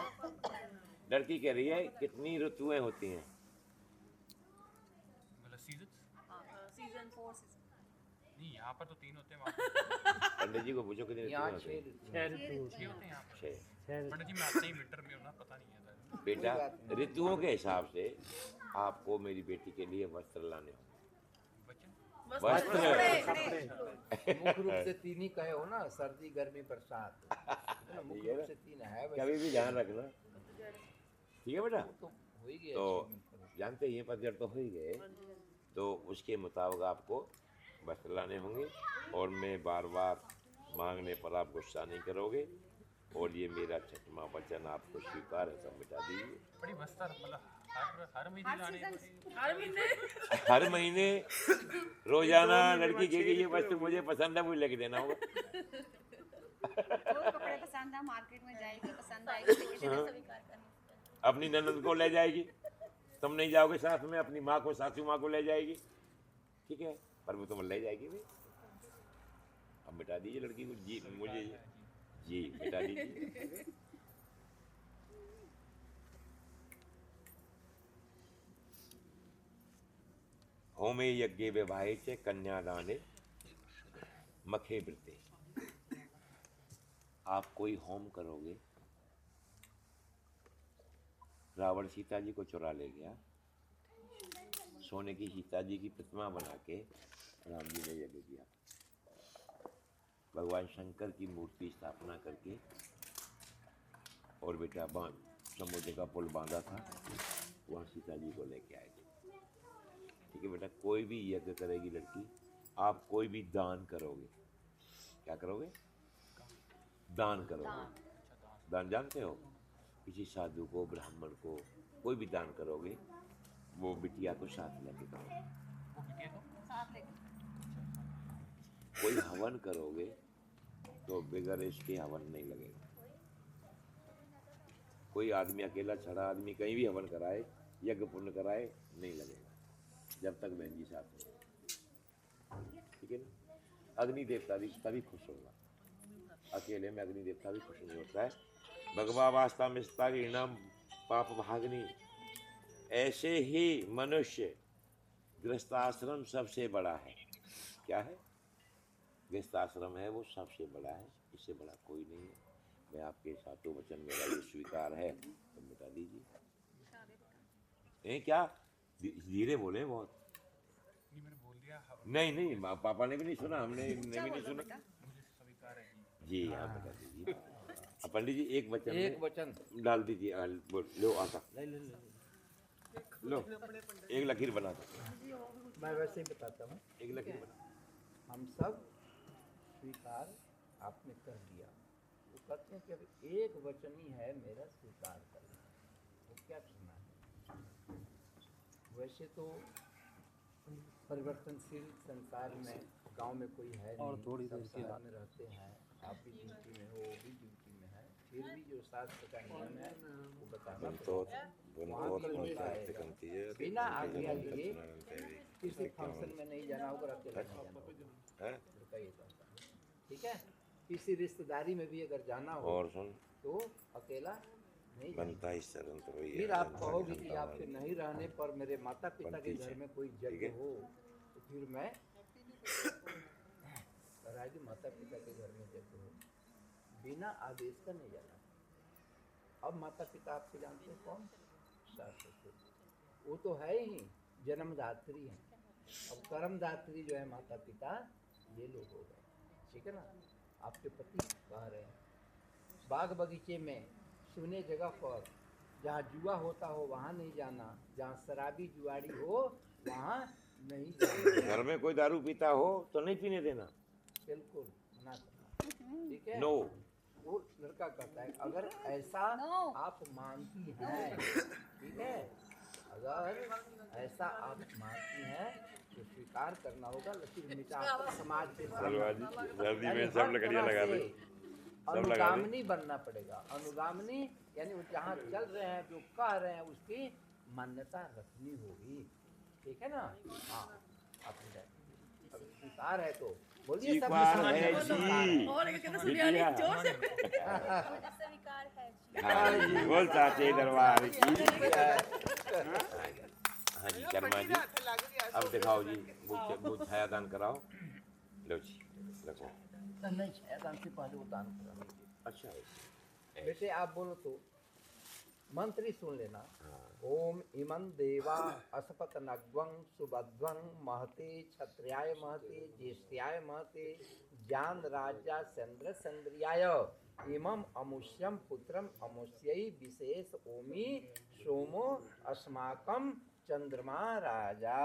लड़की कह रही है कितनी ऋतुएं होती हैं? मतलब सीजन सीजन 4 सीजन नहीं, यहाँ पर तो 3 होते हैं, वहाँ पंडित जी को पूछो कितनी यहाँ ऋतुएं होती हैं? 6 होते हैं यहाँ पर। 6। पंडित जी मैं आते ही विंटर में हूँ ना, पता नहीं है। बेटा ऋतुओं के हिसाब से आपको मेरी बेटी के लिए वस्त्र लाने होंगे। बच्चे वस्त्र मुख्य रूप से 3 ही कहे हो ना, सर्दी गर्मी बरसात, मुख्य रूप से 3 है। वैसे कभी भी ध्यान रखना, ठीक है बेटा? तो हो ही गया। तो जानते ही हैं, पतझड़ तो हो ही गए, तो उसके मुताबिक आपको वस्त्र लाने होंगे, और मैं बार बार मांगने पर आप गुस्सा नहीं करोगे, और ये मेरा 6वां वचन आपको स्वीकार है तो मिटा दीजिए। बड़ी बस्तर मतलब हर महीने लाने हर महीने रोजाना लड़की कहेगी ये वस्तु मुझे पसंद है, मुझे लेके देना होगा। जो कपड़े पसंद है मार्केट में जाएगी, पसंद आएगी लेके देना, स्वीकार करना। अपनी ननद को ले जाएगी, तुम नहीं जाओगे साथ में, अपनी माँ को, सासू माँ को ले जाएगी, ठीक है, पर वो तो ले जाएगी भाई। अब मिटा दीजिए लड़की को, जी मुझे जी मिटा दीजिए। होमे यज्ञे विवाहे च कन्यादाने मखे वृते। आप कोई होम करोगे, रावण सीता जी को चुरा ले गया, सोने की सीता जी की प्रतिमा बना के राम जी ने यज्ञ किया, भगवान शंकर की मूर्ति स्थापना करके, और बेटा बांध समुद्र का पुल बांधा था, वहाँ सीता जी को लेके आए थे। ठीक है बेटा, कोई भी यज्ञ करेगी लड़की, आप कोई भी दान करोगे, क्या करोगे? दान करोगे। दान जानते हो? किसी साधु को, ब्राह्मण को, कोई भी दान करोगे, वो बिटिया को साथ लेके करोगे। कोई हवन करोगे तो बगैर इसके हवन नहीं लगेगा। कोई आदमी अकेला छड़ा आदमी कहीं भी हवन कराए, यज्ञ पुण्य कराए, नहीं लगेगा जब तक बहन जी साथ हो। ठीक है ना? अग्नि देवता भी तभी खुश होगा, अकेले में अग्नि देवता भी खुश नहीं होता है। भगवा वास्ता मिस्तारीणम पाप भागनी। ऐसे ही मनुष्य गृहस्थाश्रम सबसे बड़ा है। क्या है? गृहस्थाश्रम है, वो सबसे बड़ा है, इससे बड़ा कोई नहीं है। मैं आपके सातों वचन मेरा ये स्वीकार है, तो मिटा दीजिए। क्या धीरे बोले बहुत? नहीं नहीं, पापा ने भी नहीं सुना, हमने भी नहीं सुना जी। हाँ बता दीजिए। पंडित जी एक वचन डाल दीजिए। लो आका, लो एक लकीर बना दो। मैं वैसे ही बताता हूँ। एक लकीर बना। हम सब स्वीकार आपने कर दिया, वो कहते हैं कि अब एक वचन ही है मेरा स्वीकार करना, वो क्या करना है? वैसे तो परिवर्तनशील संसार में गांव में कोई है नहीं, थोड़ी सब शहर में रहते हैं, आप भी ड्यूटी में हो, वो भी ड्यूटी में है, फिर भी जो शास्त्र का नियम है वो बताना पड़ेगा। वहाँ कल मिल जाएगा, बिना आज्ञा लिए किसी फंक्शन में नहीं जाना होगा, अकेला नहीं जाना होगा। ठीक है? किसी रिश्तेदारी में भी अगर जाना हो और सुन तो अकेला नहीं बनता इस तरह तो वही फिर है। आप कहोगे कि आपके नहीं रहने पर मेरे माता पिता के घर में कोई यज्ञ हो, तो फिर मैं राजी माता पिता के घर में यज्ञ हो, बिना आदेश का नहीं जाना। अब माता पिता आपके जानते हैं कौन? शास्त्र, वो तो है ही जन्मदात्री है। अब कर्मदात्री जो है माता पिता, ये लोग हो गए। ठीक है ना? आपके पति कह रहे हैं बाग बगीचे में सुने जगह पर जहाँ जुआ होता हो वहाँ नहीं जाना, जहाँ शराबी जुआड़ी हो वहाँ नहीं जाना। घर में कोई दारू पीता हो तो नहीं पीने देना, बिल्कुल मना करना। ठीक है? नो। वो लड़का कहता है अगर ऐसा आप मानती हैं, ठीक है, अगर ऐसा आप मानती हैं तो स्वीकार करना होगा, लेकिन मिटा समाज से सर्दी में सब लकड़ियाँ लगा दे, अनुगामनी बनना पड़ेगा। अनुगामनी यानी जहाँ चल रहे हैं, जो कह रहे हैं, उसकी मान्यता रखनी होगी। ठीक है ना? हाँ, आप स्वीकार है तो बोलिए सब स्वीकार है जी। स्वीकार है जी। हाँ जी, बोल साचे दरबार की। हाँ जी शर्मा जी, अब दिखाओ जी, वो छाया दान कराओ। लो जी रखो। नहीं, छायादान से पहले वो दान कराना। अच्छा बेटे आप बोलो तो मंत्री सुन लेना। ओम इमं देवा असपत नग्वं सुभद्वं महते क्षत्रियाय महते ज्येष्ठ्याय महते ज्ञान राजा चंद्र चंद्रियाय इमं अमुष्यम पुत्रम अमुष्यै विशेष ओमी सोमो अस्माकं चंद्रमा राजा।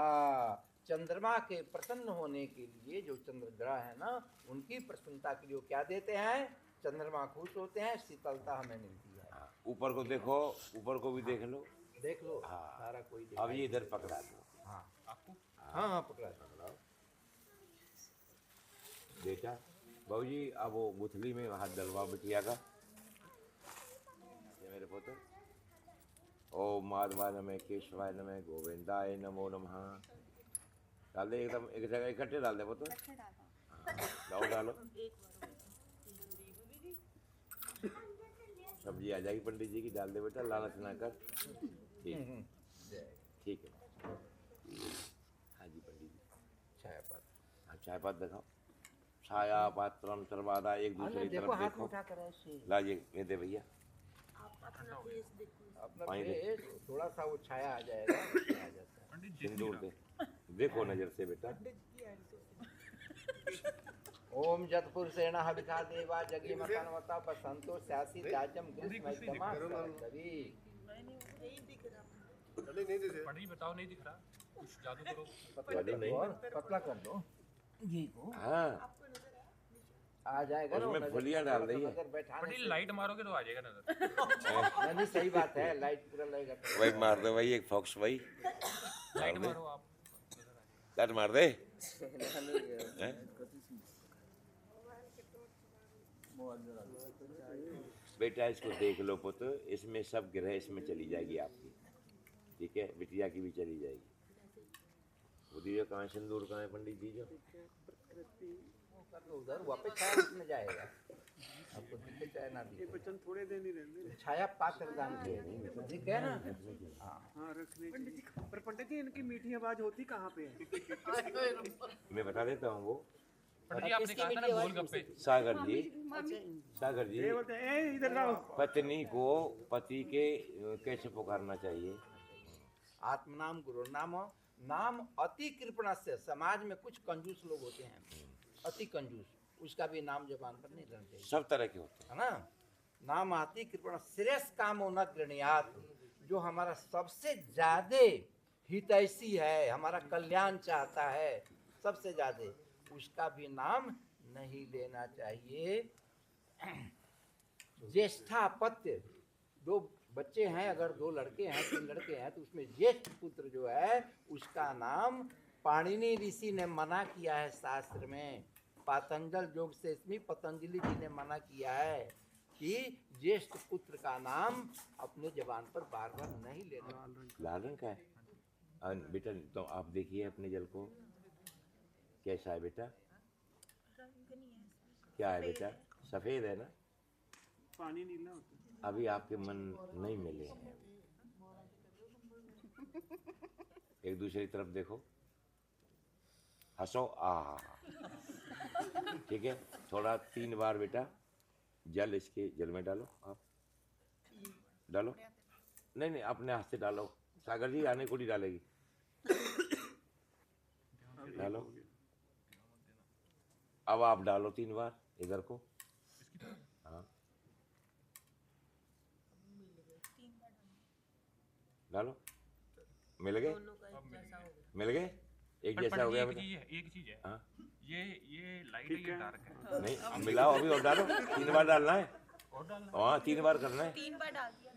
चंद्रमा के प्रसन्न होने के लिए, जो चंद्र ग्रह है ना, उनकी प्रसन्नता के लिए क्या देते हैं? चंद्रमा खुश होते हैं, शीतलता हमें मिलती है। ऊपर को देखो, ऊपर को भी देख लो, देख लो। हाँ। सारा कोई अब ये इधर पकड़ा दो। हाँ हाँ पकड़ा पकड़ाओ बेटा। बाबू जी अब वो गुथली में हाथ डलवा बिटिया का। ये मेरे पुत्र। ओम माधवाय नमः, केशवाय नमः, गोविंदाय नमो नमः। डाल दे एकदम एक जगह इकट्ठे डाल दे वो तो अच्छे डालो। लाओ डालो सब्जी आ जाएगी पंडित जी की डाल दे बेटा लालच ना कर ठीक है हाँ जी पंडित जी छाया पात हाँ चाय पात दिखाओ छाया पात्रम सर्वादा एक दूसरे की तरफ हाथ देखो उठाकर ऐसे लाइए ये दे भैया अपना पानी दे। फेस थोड़ा सा वो छाया आ जाएगा आ जाता है। सिंदूर दे देखो नजर से बेटा ओम जत पुरुषेण हविषा देवा जगी मकानवता बसंतो स्यासी त्याजम ग्रीष्मैतमा कवि पंडित जी बताओ नहीं दिख रहा कुछ जादू करो जादू नहीं और पतला कर दो ये को हाँ आ जाएगा ना उसमें फुलियाँ डाल रही है। बैठाने पंडित से। लाइट मारोगे तो आ जाएगा नजर नहीं सही बात है लाइट पूरा लगेगा तो। वही मार दे भाई एक फॉक्स भाई लाइट मारो आप लाइट मार दे हैं? बेटा इसको देख लो पुत्र इसमें सब ग्रह इसमें चली जाएगी आपकी ठीक है बिटिया की भी चली जाएगी वो दीजिए कहाँ सिंदूर कहाँ है पंडित जी जो तो उधर वापस छाया उसमें जाएगा आपको दिखे चाहे ना दिखे बच्चन थोड़े दिन ही रहते छाया पात्र दान किया ठीक है ना हाँ हाँ रखने की पर पंडित जी इनकी मीठी आवाज होती कहाँ पे है मैं बता देता हूँ वो पंडित जी आपने कहा था ना गोलगप्पे सागर जी सागर जी ये बोलते हैं ए इधर आओ पत्नी को पति के कैसे पुकारना चाहिए आत्मनाम गुरु नाम नाम अति कृपणा से समाज में कुछ कंजूस लोग होते हैं अति कंजूस उसका भी नाम जबान पर नहीं रहना चाहिए सब तरह के होते है ना नाम अति कृपणा श्रेष्ठ काम न गृणियात जो हमारा सबसे ज्यादा हितैषी है हमारा कल्याण चाहता है सबसे ज्यादा उसका भी नाम नहीं लेना चाहिए ज्येष्ठापत्य दो बच्चे हैं अगर 2 लड़के हैं 3 लड़के हैं तो उसमें ज्येष्ठ पुत्र जो है उसका नाम पाणिनि ऋषि ने मना किया है शास्त्र में पातंजल योग से इसमें पतंजलि जी ने मना किया है कि ज्येष्ठ पुत्र का नाम अपने जबान पर बार बार नहीं लेना लाल रंग का है बेटा तो आप देखिए अपने जल को कैसा है बेटा क्या है बेटा सफेद है ना पानी नीला होता है अभी आपके मन नहीं मिले हैं एक दूसरे की तरफ देखो हंसो आ ठीक है थोड़ा 3 बार बेटा जल इसके जल में डालो आप डालो नहीं नहीं अपने हाथ से डालो सागर जी आने को नहीं डालेगी डालो अब आप डालो 3 बार इधर को हाँ डालो मिल गए मिल गए एक जैसा हो गया बेटा एक चीज है हाँ ये लाइट है ये डार्क है नहीं अब मिलाओ अभी और डालो 3 बार डालना है और डालना हाँ 3 बार करना है 3 बार डाल दिया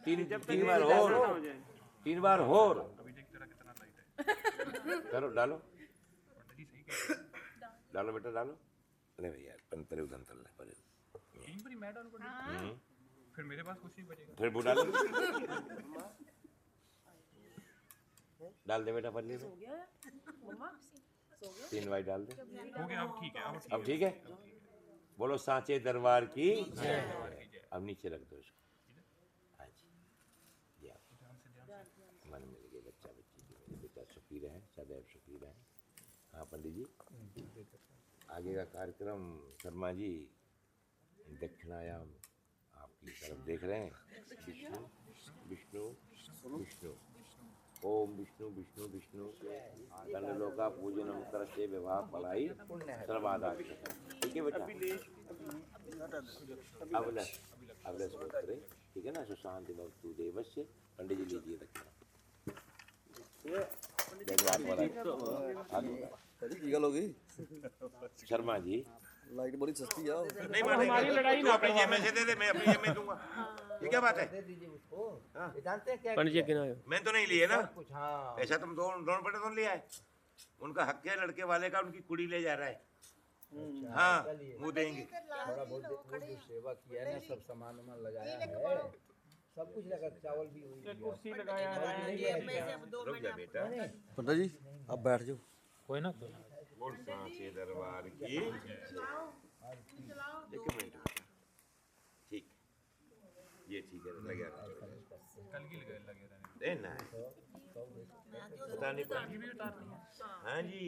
3 बार और हो जाए 3 बार और अभी देख तेरा कितना लाइट है करो डालो पंडित जी सही कह रहे हैं डालो बेटा डालो अरे भैया पंतरे उधर तल पर 3 बार मैं डालूं पंडित जी? फिर मेरे पास कुछ नहीं बचेगा फिर वो डालो डाल दे बेटा पल्ली में 3 बार डाल दे हो गया अब ठीक है अब ठीक है बोलो सांचे दरबार की अब नीचे रख दो इसको हाँ जी आप मन मिल गए बच्चा बच्ची की मेरे बेटा सुखी रहे सदैव सुखी रहे हाँ पंडित जी आगे का कार्यक्रम शर्मा जी दक्षिणायाम आपकी तरफ देख रहे हैं विष्णु विष्णु विष्णु ओम विष्णु विष्णु विष्णु कन्नलोका पूजनम करते विवाह पढ़ाई सर्वादा ठीक है बेटा अवलस गोत्रे ठीक है ना सुशांत भक्तु देवस्य पंडित जी लीजिए दक्षिणा शर्मा जी लाइट बड़ी सस्ती है नहीं हमारी लड़ाई ना अपनी जेब में से दे दे मैं अपनी जेब में दूंगा ये क्या बात है दे दीजिए उसको ये जानते हैं क्या पंडित जी किया? किना है मैं तो नहीं लिए ना कुछ हाँ ऐसा तुम दोनों पटे तो लिया है उनका हक है लड़के वाले का उनकी कुड़ी ले जा रहा है हाँ वो देंगे थोड़ा बहुत वो जो सेवा किया है ना सब सामान वामान लगाया है सब कुछ लगा चावल भी हुई कुर्सी लगाया है रुक जा बेटा पंडित जी आप बैठ जाओ कोई ना बोल सांचे दरबार की एक मिनट बेटा। ठीक ये ठीक है लगे कल की लगे रहने देना पता नहीं पड़ा। हाँ जी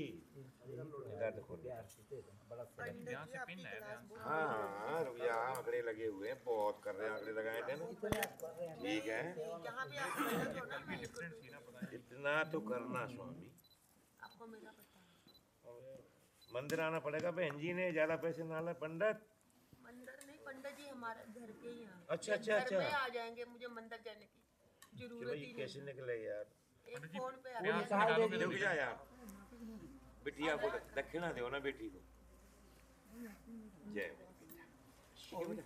दर्द खोल यहाँ से पिन है हाँ हाँ रुपया आंकड़े लगे हुए हैं बहुत कर रहे हैं आंकड़े लगाए थे ना ठीक है इतना तो करना स्वामी मंदिर आना पड़ेगा बहन जी ने ज्यादा पैसे ना ला पंडित मंदिर नहीं पंडित जी हमारे घर के ही हैं। अच्छा अच्छा घर में अच्छा आ जाएंगे मुझे मंदिर जाने की जरूरत भाई ही कैसे निकले यार नहीं। एक फोन पे आ रुक जा यार बिटिया को दक्षिणा दो ना बेटी को जय हो बेटा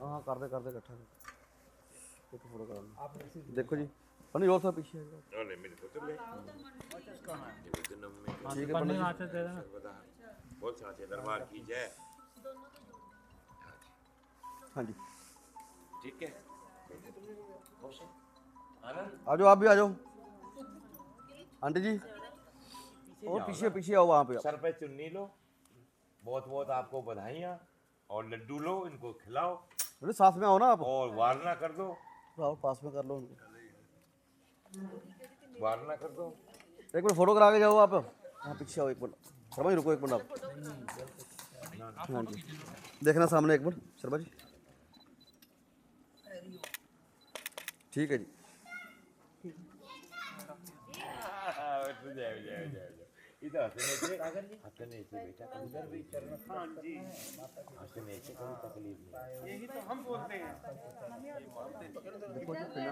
हाँ कर दे इकट्ठा एक फोटो करा देखो जी पन्नी और सा पीछे है ले मेरे को तो ले देखो जन्म में ठीक है पन्नी पंडित हाथ से दे देना सर्वदा बोल सांचे दरबार की जय हाँ जी ठीक है आनंद आ जाओ आप भी आ जाओ आंटी जी और पीछे पीछे आओ वहाँ पे सर पे चुन्नी लो बहुत बहुत आपको बधाइयाँ और लड्डू लो इनको खिलाओ अरे साथ में आओ ना आप और वारना कर दो आओ पास में कर लो उनको वारना कर दो एक मिनट फोटो करा के जाओ आप हाँ पीछे आओ एक मिनट शर्मा जी रुको एक मिनट आप हाँ जी देखना सामने एक मिनट शर्मा जी ठीक है जी जय जय जय इधर हंसने से बेटा उधर भी हाँ जी हंसने से कोई तकलीफ नहीं यही तो हम बोलते हैं।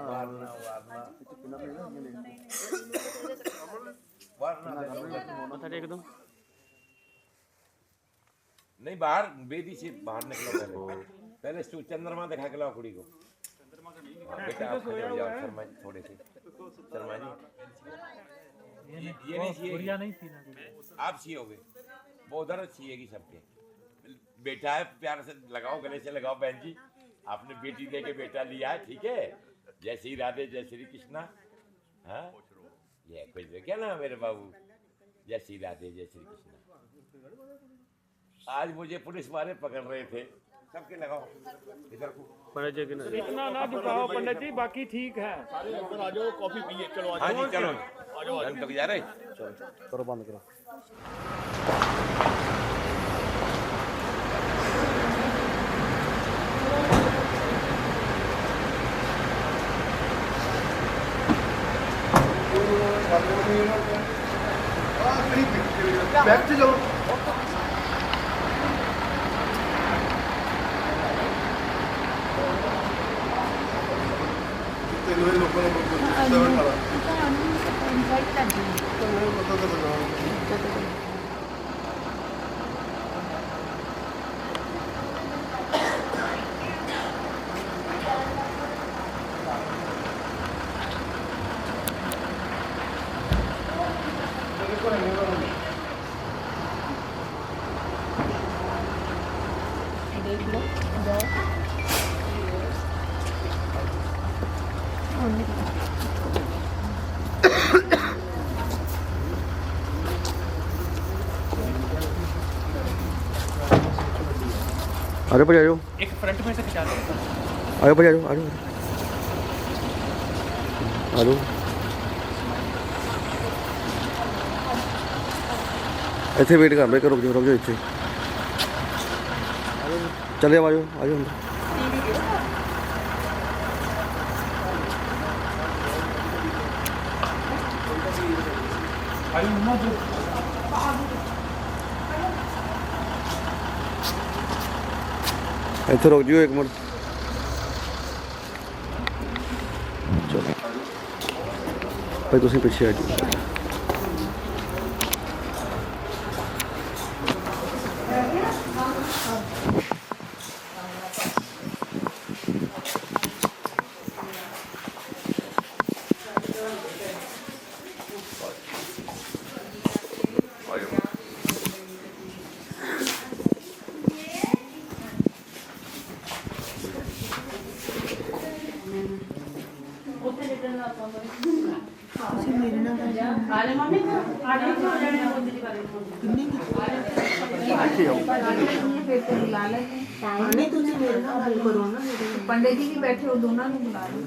वारना वारना वारना मथा टेक दो नहीं बाहर बेदी से बाहर निकलो पहले चंद्रमा दिखा के लाओ कुड़ी को बेटा आप खड़े हो जाओ शर्मा जी थोड़े से शर्मा जी ये नहीं गुड़िया चाहिए नहीं थी ना आप सियोगे वो उधर सिएगी सबके बेटा है प्यार से लगाओ गले से लगाओ बहन जी आपने बेटी दे के बेटा लिया है ठीक है जय श्री राधे जय श्री कृष्णा हाँ ये कुछ क्या ना मेरे बाबू जय श्री राधे जय श्री कृष्णा आज मुझे पुलिस वाले पकड़ रहे थे सबके लगाओ इधर को पंडित जी के इतना ना झुकाओ पंडित जी बाकी ठीक है। हाँ जी चलो धन तक जा रहे करो बंद करो बैठ जाओ आ जाओ भाई आ जाओ एक फ्रंट में से खिंचा दो आ जाओ भाई आ जाओ आ जाओ ऐसे वेट कर लो रुक जाओ इतने चले आ जाओ अंदर ਇੱਥੇ ਰੁਕ ਜਿਓ ਇੱਕ ਮਿੰਟ ਚਲੋ ਭਾਈ ਤੁਸੀਂ ਪਿੱਛੇ ਆ ਜਾਓ पंडित जी भी बैठे हो दोनों को बुला लो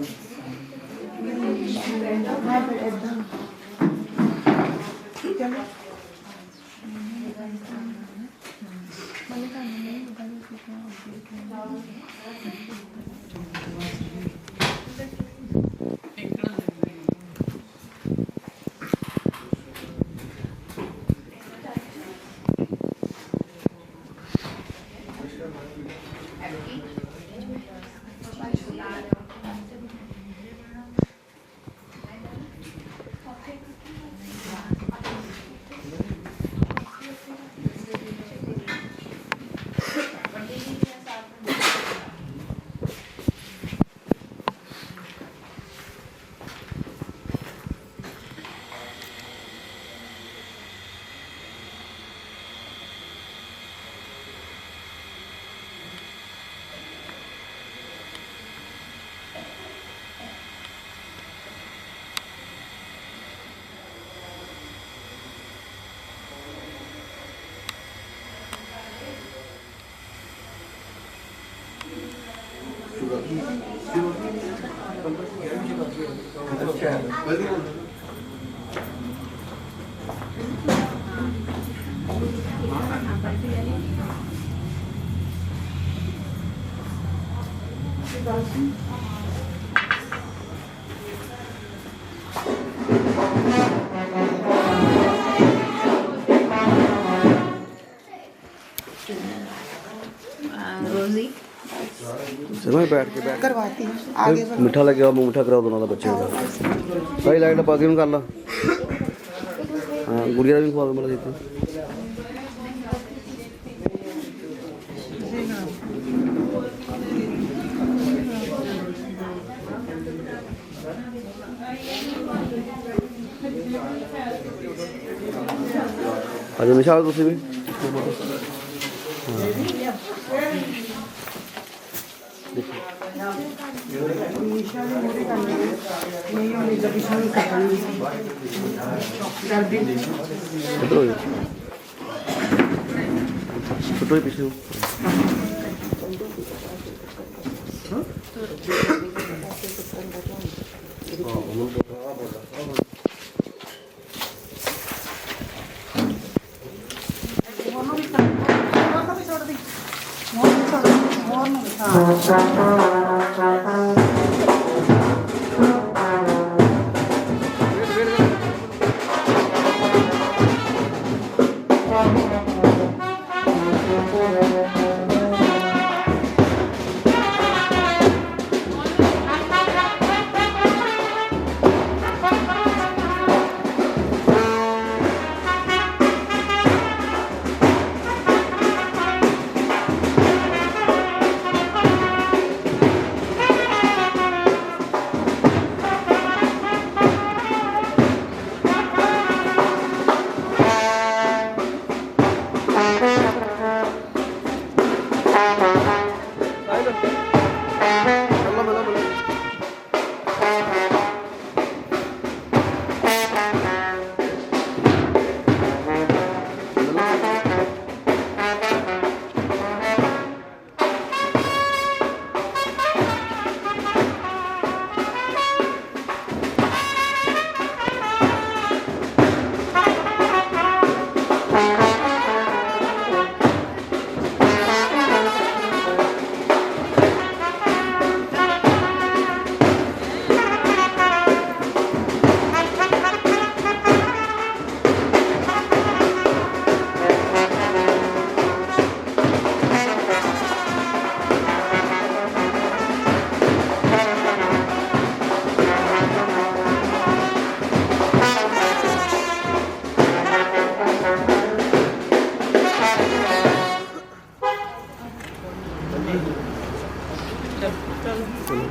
रोजी चलो बैठ के करवाती हूँ आगे मीठा लगे और मीठा करा दोनों का बच्चे का सही लाइट पा के कर ला हाँ गुड़िया भी खवा दो मतलब देती आज निशा तुम भी छोटो ही पीछे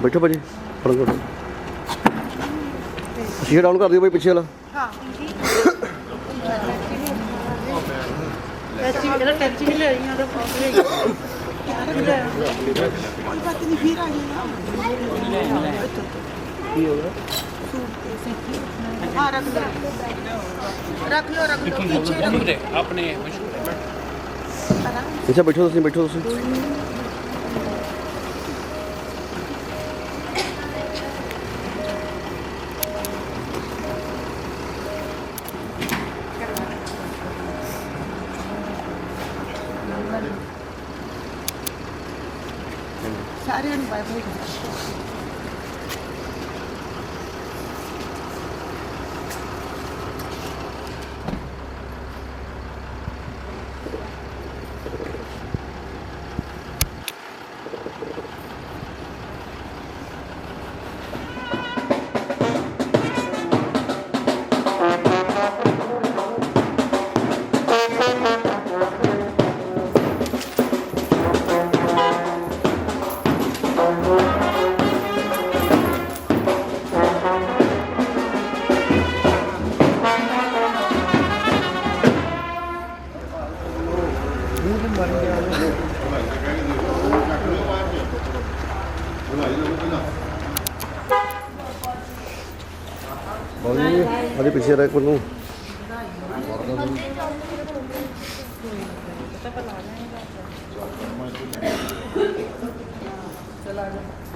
बैठो भाजी फटाफट शीशा डाउन कर दियो भाई पीछे वाला हाँ रख लो पीछे रख लो। अपने ਅੱਛਾ ਬੈਠੋ ਤੁਸੀਂ सारे बाय अरे पीछे रख बोलूँ चला